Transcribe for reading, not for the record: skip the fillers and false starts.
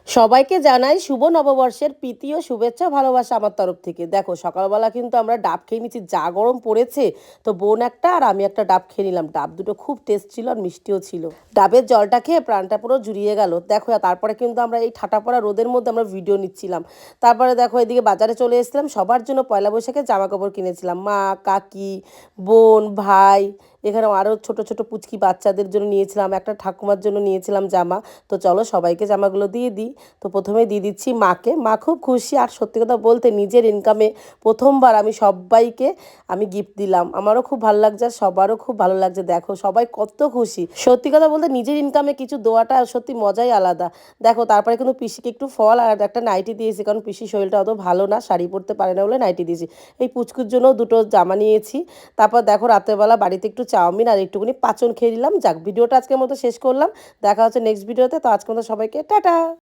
সবাইকে জানাই শুভ নববর্ষের প্রীতি ও শুভেচ্ছা ভালোবাসা আমার তরফ থেকে। দেখো সকালবেলা কিন্তু আমরা ডাব খেয়ে নিচ্ছি, যা গরম পড়েছে। তো বোন একটা আর আমি একটা ডাব খেয়ে নিলাম। ডাব দুটো খুব টেস্ট ছিল আর মিষ্টিও ছিল। ডাবের জলটা খেয়ে প্রাণটা পুরো জুড়িয়ে গেল। দেখো তারপরে কিন্তু আমরা এই ঠাটা পড়া রোদের মধ্যে আমরা ভিডিও নিচ্ছিলাম। তারপরে দেখো এদিকে বাজারে চলে এসেছিলাম, সবার জন্য পয়লা বৈশাখে জামা কাপড় কিনেছিলাম। মা, কাকি, বোন, ভাই, এখানে আরও ছোট ছোট পুচকি বাচ্চাদের জন্য নিয়েছিলাম, একটা ঠাকুমার জন্য নিয়েছিলাম জামা। তো চলো সবাইকে জামাগুলো দিয়ে দিই। তো প্রথমে দিয়ে দিচ্ছি মাকে। মা খুব খুশি, আর সত্যি কথা বলতে নিজের ইনকামে প্রথমবার আমি সবাইকে গিফট দিলাম। আমারও খুব ভালো লাগছে, আর সবারও খুব ভালো লাগছে। দেখো সবাই কত খুশি। সত্যি কথা বলতে নিজের ইনকামে কিছু দেওয়াটা সত্যি মজাই আলাদা। দেখো তারপরে কিন্তু পিসিকে একটু ফল আর একটা নাইটি দিয়েছি, কারণ পিসির শরীরটা অত ভালো না, শাড়ি পরতে পারে না বলে নাইটি দিয়েছি। এই পুচকুর জন্য দুটো জামা নিয়েছি। তারপর দেখো রাতেরবেলা বাড়িতে একটু চাউমিন আর একটুখানি পাঁচন খেয়ে নিলাম। যাক, ভিডিওটা আজকের মতো শেষ করলাম। দেখা হচ্ছে নেক্সট ভিডিওতে। তো আজকের মতো সবাইকে টাটা।